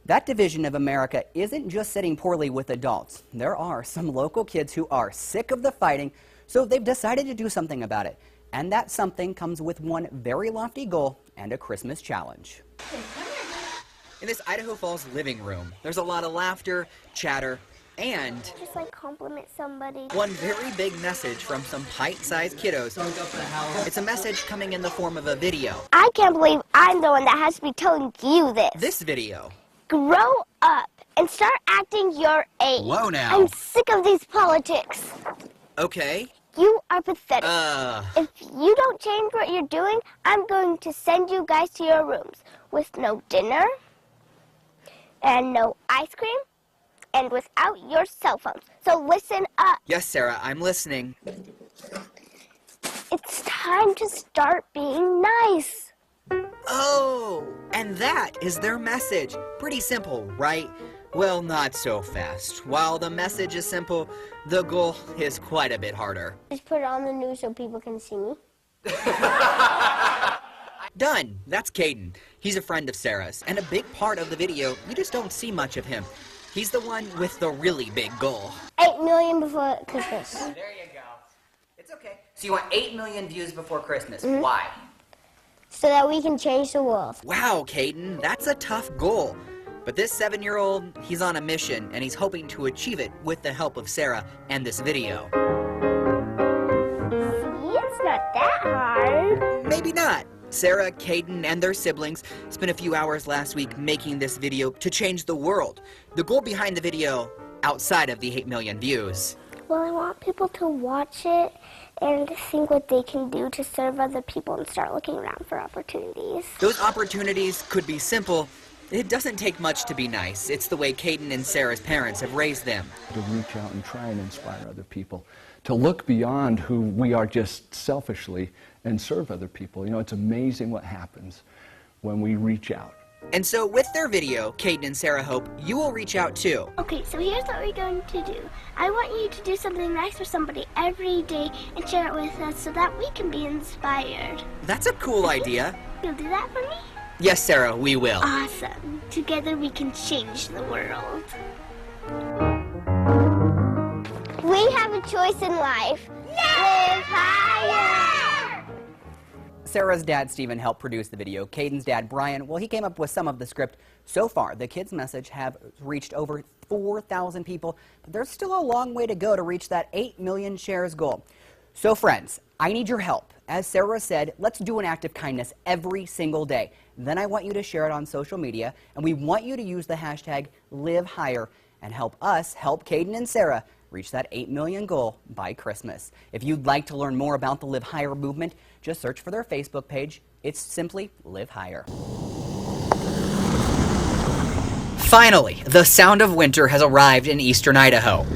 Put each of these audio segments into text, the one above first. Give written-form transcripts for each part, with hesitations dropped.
That division of America isn't just sitting poorly with adults. There are some local kids who are sick of the fighting, so they've decided to do something about it. And that something comes with one very lofty goal and a Christmas challenge. In this Idaho Falls living room, there's a lot of laughter, chatter, and just like compliment somebody. One very big message from some pint-sized kiddos. It's a message coming in the form of a video. I can't believe I'm the one that has to be telling you this. This video. Grow up and start acting your age. Whoa now. I'm sick of these politics. Okay. You are pathetic. If you don't change what you're doing, I'm going to send you guys to your rooms with no dinner and no ice cream and without your cell phones. So listen up. Yes, Sarah, I'm listening. It's time to start being nice. Oh, and that is their message. Pretty simple, right? Well, not so fast. While the message is simple, the goal is quite a bit harder. Just put it on the news so people can see me. Done. That's Caden. He's a friend of Sarah's, and a big part of the video, you just don't see much of him. He's the one with the really big goal. 8 million before Christmas. There you go. It's okay. So you want 8 million views before Christmas. Why? So that we can change the world. Wow, Caden, that's a tough goal. But this 7-year-old, he's on a mission, and he's hoping to achieve it with the help of Sarah and this video. See, it's not that hard. Maybe not. Sarah, Caden, and their siblings spent a few hours last week making this video to change the world. The goal behind the video, outside of the 8 million views. Well, I want people to watch it and think what they can do to serve other people and start looking around for opportunities. Those opportunities could be simple. It doesn't take much to be nice. It's the way Caden and Sarah's parents have raised them. To reach out and try and inspire other people, to look beyond who we are just selfishly and serve other people. You know, it's amazing what happens when we reach out. And so with their video, Caden and Sarah hope you will reach out too. Okay, so here's what we're going to do. I want you to do something nice for somebody every day and share it with us so that we can be inspired. That's a cool idea. You'll do that for me? Yes, Sarah, we will. Awesome. Together we can change the world. We have a choice in life. Live higher! Sarah's dad, Stephen, helped produce the video. Caden's dad, Brian, well, he came up with some of the script. So far, the kids' message have reached over 4,000 people, but there's still a long way to go to reach that 8 million shares goal. So friends, I need your help. As Sarah said, let's do an act of kindness every single day. Then I want you to share it on social media, and we want you to use the hashtag #LiveHigher and help us help Caden and Sarah reach that 8 million goal by Christmas. If you'd like to learn more about the Live Higher movement, just search for their Facebook page. It's simply Live Higher. Finally, the sound of winter has arrived in eastern Idaho.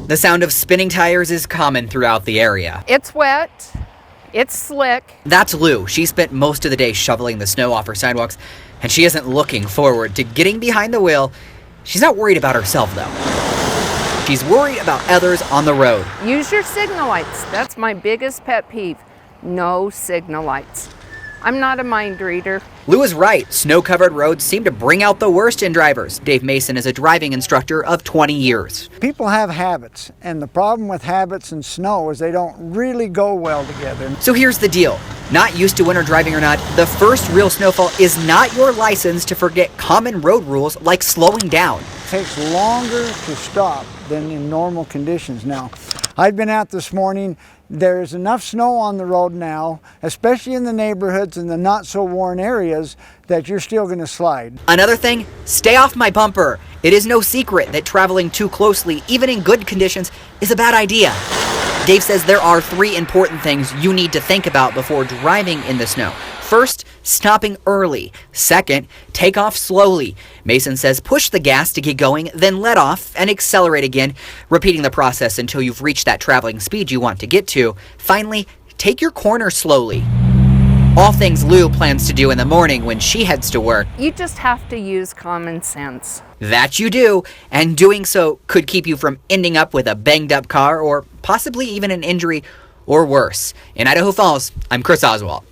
The sound of spinning tires is common throughout the area. It's wet, it's slick. That's Lou. She spent most of the day shoveling the snow off her sidewalks, and she isn't looking forward to getting behind the wheel. She's not worried about herself, though. She's worried about others on the road. Use your signal lights. That's my biggest pet peeve. No signal lights. I'm not a mind reader. Lou is right. Snow-covered roads seem to bring out the worst in drivers. Dave Mason is a driving instructor of 20 years. People have habits, and the problem with habits and snow is they don't really go well together. So here's the deal. Not used to winter driving or not, the first real snowfall is not your license to forget common road rules like slowing down. It takes longer to stop than in normal conditions. Now, I've been out this morning. There's enough snow on the road now, especially in the neighborhoods and the not so worn areas, that you're still going to slide. Another thing, stay off my bumper. It is no secret that traveling too closely, even in good conditions, is a bad idea. Dave says there are 3 important things you need to think about before driving in the snow. First, stopping early. Second, take off slowly. Mason says push the gas to get going, then let off and accelerate again, repeating the process until you've reached that traveling speed you want to get to. Finally, take your corner slowly. All things Lou plans to do in the morning when she heads to work. You just have to use common sense. That you do, and doing so could keep you from ending up with a banged up car or possibly even an injury or worse. In Idaho Falls, I'm Chris Oswalt.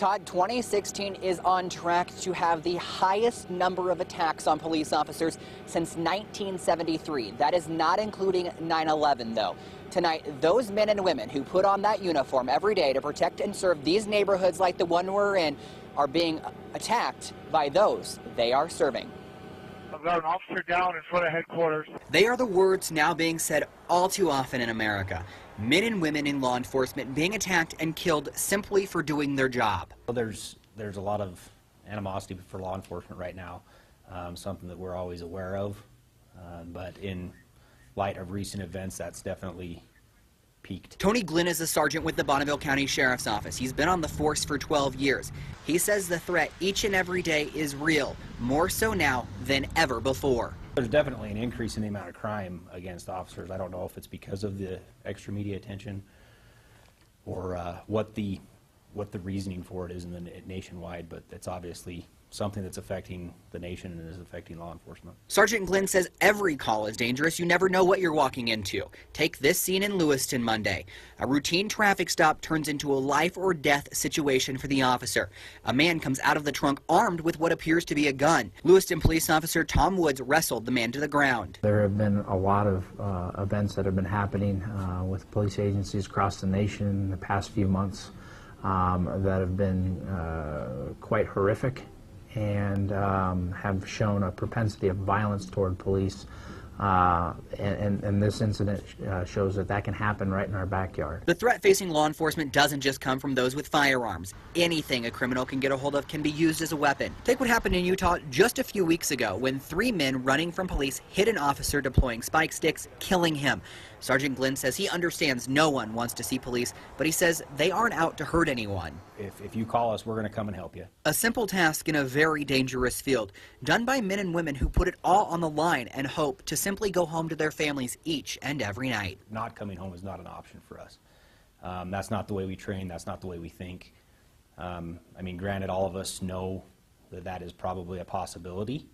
Todd, 2016 is on track to have the highest number of attacks on police officers since 1973. That is not including 9/11, though. Tonight, those men and women who put on that uniform every day to protect and serve these neighborhoods like the one we're in are being attacked by those they are serving. I've got an officer down in front of headquarters. They are the words now being said all too often in America. Men and women in law enforcement being attacked and killed simply for doing their job. There's a lot of animosity for law enforcement right now, something that we're always aware of, but in light of recent events, that's definitely peaked. Tony Glynn is a sergeant with the Bonneville County Sheriff's Office. He's been on the force for 12 years. He says the threat each and every day is real, more so now than ever before. There's definitely an increase in the amount of crime against officers. I don't know if it's because of the extra media attention or what the reasoning for it is nationwide, but it's obviously something that's affecting the nation and is affecting law enforcement. Sergeant Glynn says every call is dangerous. You never know what you're walking into. Take this scene in Lewiston Monday. A routine traffic stop turns into a life or death situation for the officer. A man comes out of the trunk armed with what appears to be a gun. Lewiston police officer Tom Woods wrestled the man to the ground. There have been a lot of events that have been happening with police agencies across the nation in the past few months that have been quite horrific and have shown a propensity of violence toward police. And this incident shows that can happen right in our backyard. The threat facing law enforcement doesn't just come from those with firearms. Anything a criminal can get a hold of can be used as a weapon. Take what happened in Utah just a few weeks ago when 3 men running from police hit an officer deploying spike sticks, killing him. Sergeant Glynn says he understands no one wants to see police, but he says they aren't out to hurt anyone. If you call us, we're going to come and help you. A simple task in a very dangerous field, done by men and women who put it all on the line and hope to simply go home to their families each and every night. Not coming home is not an option for us. That's not the way we train. That's not the way we think. I mean, granted, all of us know that is probably a possibility.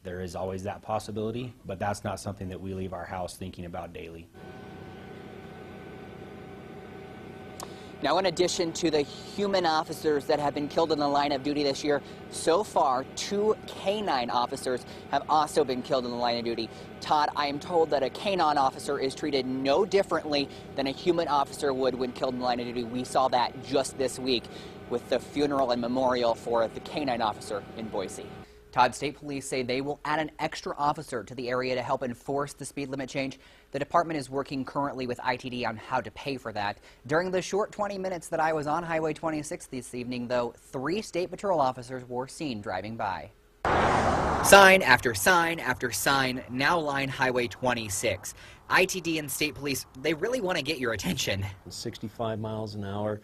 There is always that possibility, but that's not something that we leave our house thinking about daily. Now, in addition to the human officers that have been killed in the line of duty this year, so far 2 canine officers have also been killed in the line of duty. Todd, I am told that a canine officer is treated no differently than a human officer would when killed in the line of duty. We saw that just this week with the funeral and memorial for the canine officer in Boise. Todd, state police say they will add an extra officer to the area to help enforce the speed limit change. The department is working currently with ITD on how to pay for that. During the short 20 minutes that I was on Highway 26 this evening, though, 3 state patrol officers were seen driving by. Sign after sign after sign now line Highway 26. ITD and state police, they really want to get your attention. 65 miles an hour.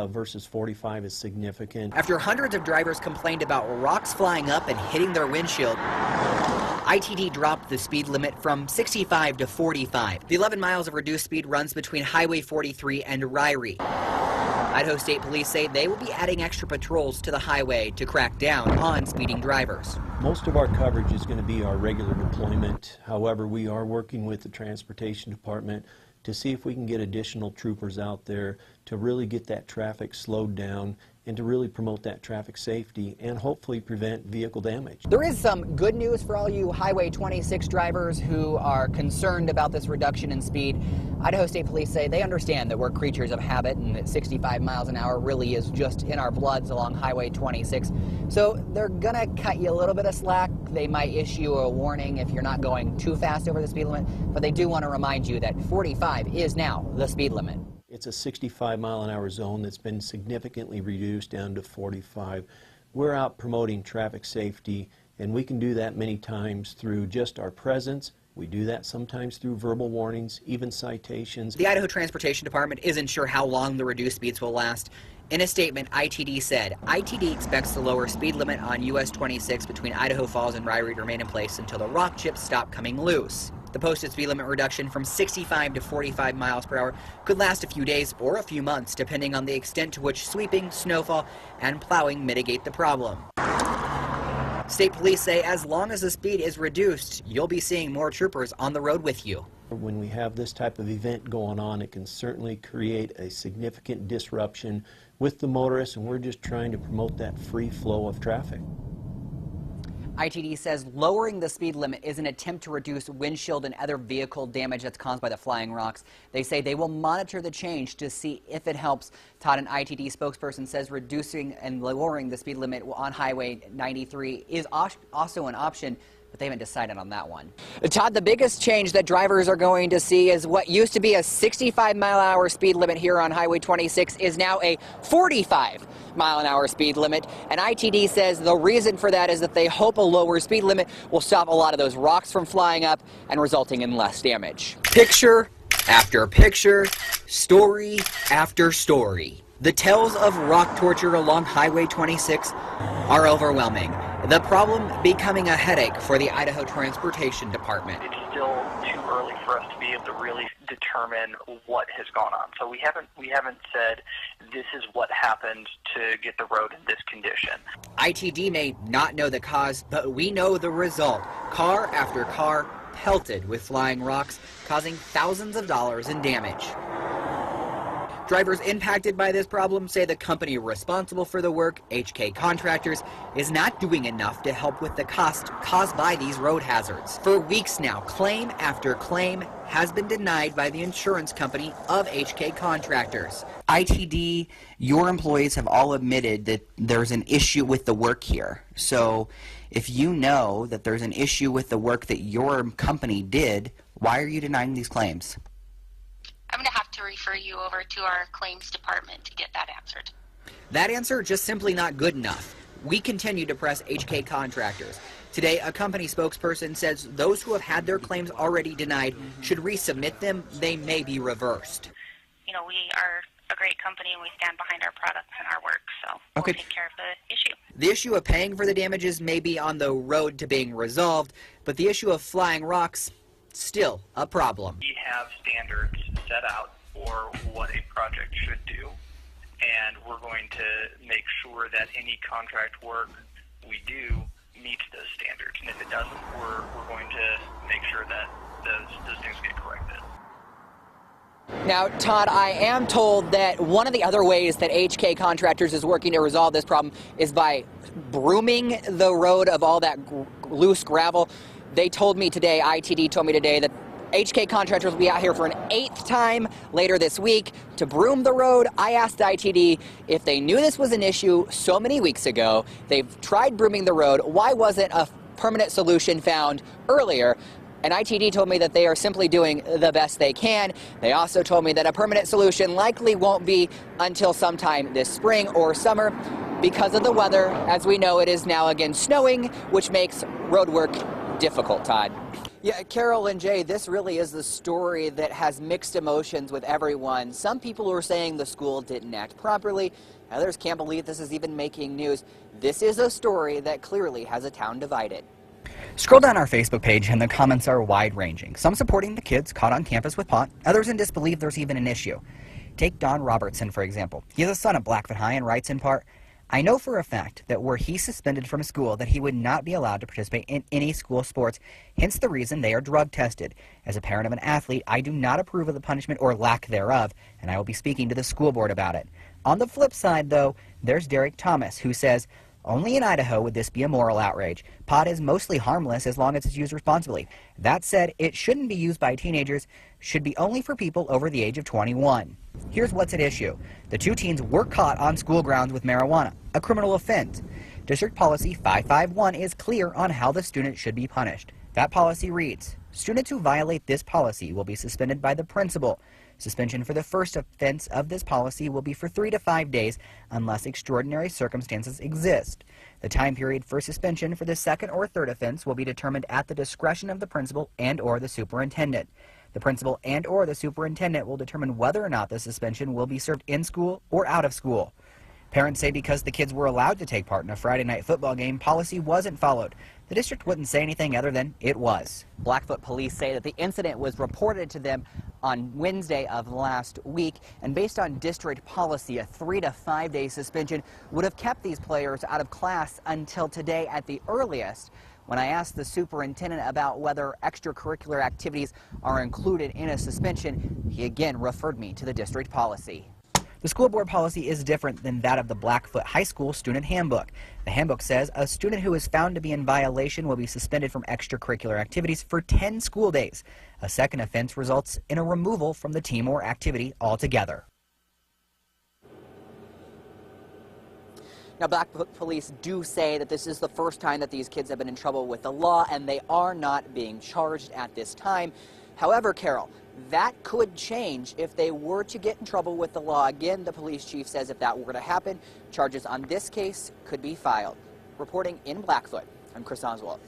Versus 45 is significant. After hundreds of drivers complained about rocks flying up and hitting their windshield, ITD dropped the speed limit from 65 to 45. The 11 miles of reduced speed runs between Highway 43 and Ryrie. Idaho State Police say they will be adding extra patrols to the highway to crack down on speeding drivers. Most of our coverage is going to be our regular deployment. However, we are working with the Transportation Department to see if we can get additional troopers out there to really get that traffic slowed down and to really promote that traffic safety and hopefully prevent vehicle damage. There is some good news for all you Highway 26 drivers who are concerned about this reduction in speed. Idaho State Police say they understand that we're creatures of habit and that 65 miles an hour really is just in our bloods along Highway 26. So they're gonna cut you a little bit of slack. They might issue a warning if you're not going too fast over the speed limit, but they do want to remind you that 45 is now the speed limit. It's a 65 mile an hour zone that's been significantly reduced down to 45. We're out promoting traffic safety, and we can do that many times through just our presence. We do that sometimes through verbal warnings, even citations. The Idaho Transportation Department isn't sure how long the reduced speeds will last. In a statement, ITD said, ITD expects the lower speed limit on US 26 between Idaho Falls and Ryrie to remain in place until the rock chips stop coming loose. The posted speed limit reduction from 65 to 45 miles per hour could last a few days or a few months, depending on the extent to which sweeping, snowfall, and plowing mitigate the problem. State police say as long as the speed is reduced, you'll be seeing more troopers on the road with you. When we have this type of event going on, it can certainly create a significant disruption with the motorists, and we're just trying to promote that free flow of traffic. ITD says lowering the speed limit is an attempt to reduce windshield and other vehicle damage that's caused by the flying rocks. They say they will monitor the change to see if it helps. Todd, an ITD spokesperson, says reducing and lowering the speed limit on Highway 93 is also an option, but they haven't decided on that one. Todd, the biggest change that drivers are going to see is what used to be a 65-mile-an-hour speed limit here on Highway 26 is now a 45-mile-an-hour speed limit. And ITD says the reason for that is that they hope a lower speed limit will stop a lot of those rocks from flying up and resulting in less damage. Picture after picture, story after story. The tales of rock torture along Highway 26 are overwhelming. The problem becoming a headache for the Idaho Transportation Department. It's still too early for us to be able to really determine what has gone on. So we haven't said this is what happened to get the road in this condition. ITD may not know the cause, but we know the result. Car after car pelted with flying rocks, causing thousands of dollars in damage. Drivers impacted by this problem say the company responsible for the work, HK Contractors, is not doing enough to help with the cost caused by these road hazards. For weeks now, claim after claim has been denied by the insurance company of HK Contractors. ITD, your employees have all admitted that there's an issue with the work here. So if you know that there's an issue with the work that your company did, why are you denying these claims? I'm going to have to refer you over to our claims department to get that answered. That answer just simply not good enough. We continue to press HK Contractors. Today, a company spokesperson says those who have had their claims already denied should resubmit them. They may be reversed. You know, we are a great company and we stand behind our products and our work, so we'll take care of the issue. The issue of paying for the damages may be on the road to being resolved, but the issue of flying rocks, still a problem. We have standards set out for what a project should do, and we're going to make sure that any contract work we do meets those standards. And if it doesn't, we're going to make sure that those things get corrected. Now, Todd, I am told that one of the other ways that HK Contractors is working to resolve this problem is by brooming the road of all that loose gravel. They told me today, ITD told me today, that HK Contractors will be out here for an 8th time later this week to broom the road. I asked ITD if they knew this was an issue so many weeks ago. They've tried brooming the road. Why wasn't a permanent solution found earlier? And ITD told me that they are simply doing the best they can. They also told me that a permanent solution likely won't be until sometime this spring or summer because of the weather. As we know, it is now again snowing, which makes road work difficult, Todd. Yeah, Carol and Jay, this really is the story that has mixed emotions with everyone. Some people are saying the school didn't act properly. Others can't believe this is even making news. This is a story that clearly has a town divided. Scroll down our Facebook page and the comments are wide-ranging. Some supporting the kids caught on campus with pot, others in disbelief there's even an issue. Take Don Robertson, for example. He is a son of Blackfoot High and writes in part, I know for a fact that were he suspended from school that he would not be allowed to participate in any school sports, hence the reason they are drug tested. As a parent of an athlete, I do not approve of the punishment or lack thereof, and I will be speaking to the school board about it. On the flip side, though, there's Derek Thomas, who says, only in Idaho would this be a moral outrage. Pot is mostly harmless as long as it's used responsibly. That said, it shouldn't be used by teenagers, should be only for people over the age of 21. Here's what's at issue. The two teens were caught on school grounds with marijuana, a criminal offense. District Policy 551 is clear on how the student should be punished. That policy reads, students who violate this policy will be suspended by the principal. Suspension for the first offense of this policy will be for 3 to 5 days unless extraordinary circumstances exist. The time period for suspension for the second or third offense will be determined at the discretion of the principal and/or the superintendent. The principal and/or the superintendent will determine whether or not the suspension will be served in school or out of school. Parents say because the kids were allowed to take part in a Friday night football game, policy wasn't followed. The district wouldn't say anything other than it was. Blackfoot police say that the incident was reported to them on Wednesday of last week, and based on district policy, a 3 to 5 day suspension would have kept these players out of class until today at the earliest, When I asked the superintendent about whether extracurricular activities are included in a suspension, he again referred me to the district policy. The school board policy is different than that of the Blackfoot High School student handbook. The handbook says a student who is found to be in violation will be suspended from extracurricular activities for 10 school days. A second offense results in a removal from the team or activity altogether. Now, Blackfoot police do say that this is the first time that these kids have been in trouble with the law, and they are not being charged at this time. However, Carol, that could change if they were to get in trouble with the law again. The police chief says if that were to happen, charges on this case could be filed. Reporting in Blackfoot, I'm Chris Oswalt.